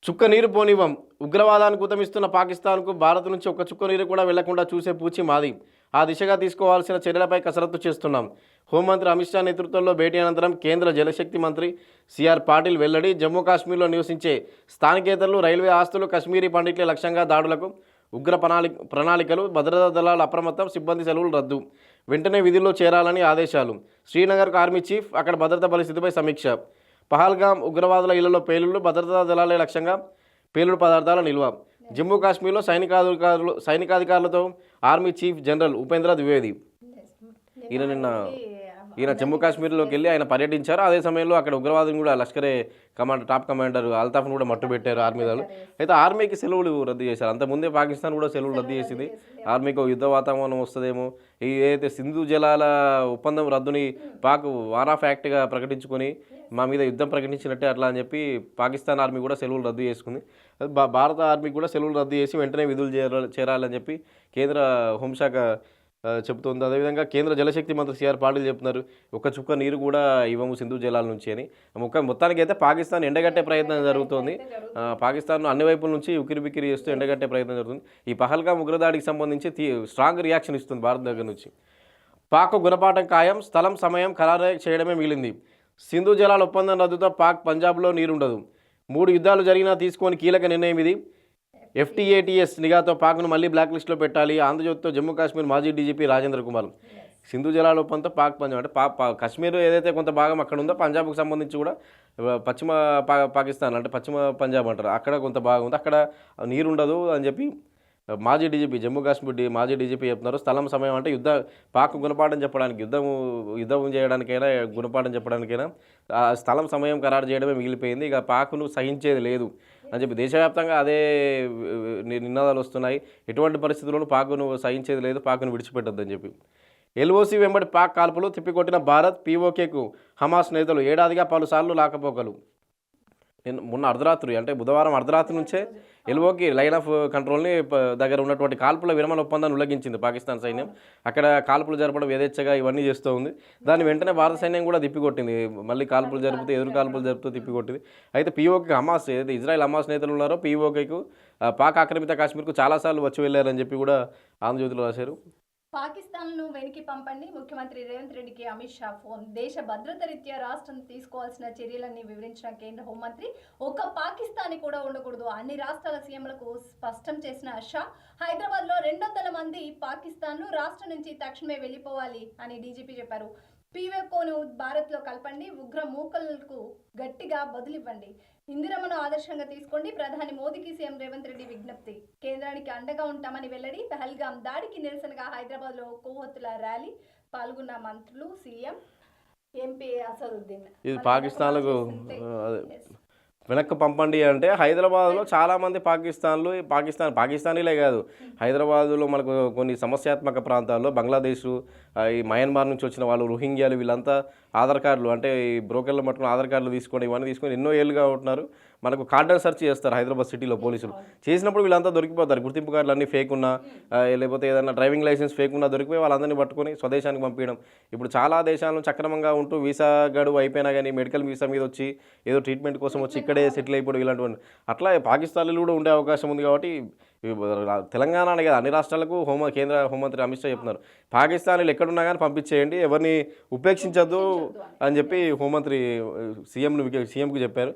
చుక్క నీరు పోనివ్వం. ఉగ్రవాదానికి ఊతమిస్తున్న పాకిస్తాన్కు భారత్ నుంచి ఒక్క చుక్క నీరు కూడా వెళ్లకుండా చూసే పూచి మాది. ఆ దిశగా తీసుకోవాల్సిన చర్యలపై కసరత్తు చేస్తున్నాం. హోంమంత్రి అమిత్ షా నేతృత్వంలో భేటీ అనంతరం కేంద్ర జలశక్తి మంత్రి సిఆర్ పాటిల్ వెల్లడి. జమ్మూ కాశ్మీర్లో నివసించే స్థానికేతరులు, రైల్వే ఆస్తులు, కశ్మీరీ పండిట్లే లక్ష్యంగా దాడులకు ఉగ్ర ప్రణాళికలు, భద్రతా దళాల అప్రమత్తం, సిబ్బంది సెలవులు రద్దు. వెంటనే విధుల్లో చేరాలని ఆదేశాలు. శ్రీనగర్కు ఆర్మీ చీఫ్, అక్కడ భద్రతా పరిస్థితిపై సమీక్ష. పహల్గామ్ ఉగ్రవాదుల ఇళ్లలో పేలుళ్లు, భద్రతా దళాలే లక్ష్యంగా పేలుడు పదార్థాల నిల్వ. జమ్మూ కాశ్మీర్లో సైనికాధికారులతో army chief general Upendra Dwivedi ఈయన జమ్మూ కాశ్మీర్లోకి వెళ్ళి ఆయన పర్యటించారు. అదే సమయంలో అక్కడ ఉగ్రవాదులు కూడా లష్కరే టాప్ కమాండర్ అల్తాఫ్ను కూడా మట్టు పెట్టారు ఆర్మీ దళాలు. అయితే ఆర్మీకి సెలవులు రద్దు చేశారు. అంతకుముందే పాకిస్తాన్ కూడా సెలవులు రద్దు చేసింది. ఆర్మీకి యుద్ధ వాతావరణం వస్తుందేమో, ఏదైతే సింధు జలాల ఒప్పందం రద్దుని పాక్ వార్ ఆఫ్ యాక్ట్గా ప్రకటించుకొని మా మీద యుద్ధం ప్రకటించినట్టే అట్లా అని చెప్పి పాకిస్తాన్ ఆర్మీ కూడా సెలవులు రద్దు చేసుకుంది. భారత ఆర్మీ కూడా సెలవులు రద్దు చేసి వెంటనే విధులు చేరాలని చెప్పి కేంద్ర హోంశాఖ చెబుతోంది. అదేవిధంగా కేంద్ర జలశక్తి మంత్రి సిఆర్ పాటిల్ చెప్తున్నారు, ఒక్క చుక్క నీరు కూడా ఇవ్వము సింధు జలాల నుంచి అని. మొత్తానికి అయితే పాకిస్తాన్ ఎండగట్టే ప్రయత్నం జరుగుతోంది. పాకిస్తాన్ అన్ని వైపుల నుంచి ఉక్కిరిబిక్కిరి చేస్తూ ఎండగట్టే ప్రయత్నం జరుగుతుంది. ఈ పహల్గామ్ ఉగ్రదాడికి సంబంధించి స్ట్రాంగ్ రియాక్షన్ ఇస్తుంది భారత్ దగ్గర నుంచి. పాక్ గుణపాఠం ఖాయం, స్థలం సమయం ఖరారు చేయడమే మిగిలింది. సింధు జలాల ఒప్పందం రద్దుతో పాక్ పంజాబ్లో నీరుండదు. 3 యుద్ధాలు జరిగినా తీసుకొని కీలక నిర్ణయం ఇది. FTATS నిఘాతో పాక్ను మళ్ళీ బ్లాక్ లిస్టులో పెట్టాలి. ఆంధ్రజ్యోతితో జమ్మూ కాశ్మీర్ మాజీ డీజీపీ రాజేంద్ర కుమార్. సింధు జలాల ఒప్పందంతో పాక్ పంజాబ్ అంటే కాశ్మీర్ ఏదైతే కొంత భాగం అక్కడ ఉందో పంజాబ్కు సంబంధించి కూడా పశ్చిమ పాకిస్తాన్ అంటే పశ్చిమ పంజాబ్ అంటారు, అక్కడ కొంత భాగం ఉంది, అక్కడ నీరు ఉండదు అని చెప్పి మాజీ డీజీపీ జమ్మూ కాశ్మీర్ మాజీ డీజీపీ చెప్తున్నారు. స్థలం సమయం అంటే పాక్ గుణపాఠం చెప్పడానికి యుద్ధం చేయడానికైనా గుణపాఠం చెప్పడానికైనా ఆ స్థలం సమయం ఖరారు చేయడమే మిగిలిపోయింది. ఇక పాక్ను సహించేది లేదు అని చెప్పి దేశవ్యాప్తంగా అదే నినాదాలు వస్తున్నాయి. ఎటువంటి పరిస్థితుల్లోనూ పాక్ను సహించేది లేదు, పాక్ను విడిచిపెట్టొద్దని చెప్పి. LOC వెంబడి పాక్ కాల్పులు తిప్పికొట్టిన భారత్. POKకు హమాస్ నేతలు ఏడాదిగా పలుసార్లు లాకపోకలు. మొన్న అర్ధరాత్రి అంటే బుధవారం అర్ధరాత్రి నుంచే LOC లైన్ ఆఫ్ కంట్రోల్ని దగ్గర ఉన్నటువంటి కాల్పుల విరమణ ఒప్పందాన్ని ఉల్లంఘించింది పాకిస్తాన్ సైన్యం. అక్కడ కాల్పులు జరపడం యథేచ్ఛగా ఇవన్నీ చేస్తూ ఉంది. దాన్ని వెంటనే భారత సైన్యం కూడా తిప్పికొట్టింది. మళ్ళీ కాల్పులు జరుపుతూ ఎదురు కాల్పులు జరుపుతూ తిప్పికొట్టింది. అయితే POKకి హమాస్ ఏదైతే ఇజ్రాయెల్ హమాస్ నేతలు ఉన్నారో POKకు పాక్ ఆక్రమిత కాశ్మీర్కు చాలాసార్లు వచ్చి వెళ్ళారని చెప్పి కూడా ఆంధ్రజ్యోతిలో రాశారు. పాకిస్తాన్ను వెనక్కి పంపండి, ముఖ్యమంత్రి రేవంత్ రెడ్డికి అమిత్ షా ఫోన్. దేశ భద్రత రీత్యా రాష్ట్రం తీసుకోవాల్సిన చర్యలన్నీ వివరించిన కేంద్ర హోంమంత్రి ఒక్క పాకిస్తానీ కూడా ఉండకూడదు అన్ని రాష్ట్రాల సీఎంలకు స్పష్టం చేసిన షా, హైదరాబాద్లో 200 మంది పాకిస్తాన్లు రాష్ట్రం నుంచి తక్షణమే వెళ్ళిపోవాలి అని డీజీపీ చెప్పారు. POKను భారత్లో కలపండి, ఉగ్ర మూకలకు గట్టిగా బదులివ్వండి, ఇందిరమ్మను ఆదర్శంగా తీసుకోండి, ప్రధాని మోదీకి సీఎం రేవంత్ రెడ్డి విజ్ఞప్తి. కేంద్రానికి అండగా ఉంటామని వెల్లడి. పహల్గామ్ దాడికి నిరసనగా హైదరాబాద్లో కొవ్వొత్తుల ర్యాలీ. పాల్గొన్న మంత్రులు, సీఎం, MP అసదుద్దీన్. ఇది పాకిస్తాన్లకు వెనక్కి పంపండి అంటే హైదరాబాద్లో చాలామంది పాకిస్తానీలే కాదు, హైదరాబాదులో మనకు కొన్ని సమస్యాత్మక ప్రాంతాల్లో బంగ్లాదేశ్, ఈ మయన్మార్ నుంచి వచ్చిన వాళ్ళు, రోహింగ్యాలు, వీళ్ళంతా ఆధార్ కార్డులు అంటే ఈ బ్రోకర్లు మట్టుకుని ఆధార్ కార్డులు ఇవన్నీ తీసుకొని ఎన్నో ఏళ్ళుగా ఉంటున్నారు. మనకు కార్డన్ సెర్చ్ చేస్తారు హైదరాబాద్ సిటీలో పోలీసులు. చేసినప్పుడు వీళ్ళంతా దొరికిపోతారు. గుర్తింపు కార్డులు అన్నీ ఫేక్ ఉన్నా, లేకపోతే ఏదైనా డ్రైవింగ్ లైసెన్స్ ఫేక్ ఉన్నా దొరికిపోయి వాళ్ళందరినీ పట్టుకొని స్వదేశానికి పంపించడం. ఇప్పుడు చాలా దేశాలను సక్రమంగా ఉంటూ వీసా గడువు అయిపోయినా కానీ మెడికల్ వీసా మీద వచ్చి ఏదో ట్రీట్మెంట్ కోసం వచ్చి ఇక్కడే సెటిల్ అయిపోవడం ఇలాంటివన్నీ. అట్లా పాకిస్తాన్లో కూడా ఉండే అవకాశం ఉంది. కాబట్టి తెలంగాణ అనే కదా అన్ని రాష్ట్రాలకు కేంద్ర హోంమంత్రి అమిత్ షా చెప్తున్నారు, పాకిస్తాన్లు ఎక్కడున్నా కానీ పంపించేయండి, ఎవరిని ఉపేక్షించద్దు అని చెప్పి హోంమంత్రి సీఎంకు చెప్పారు.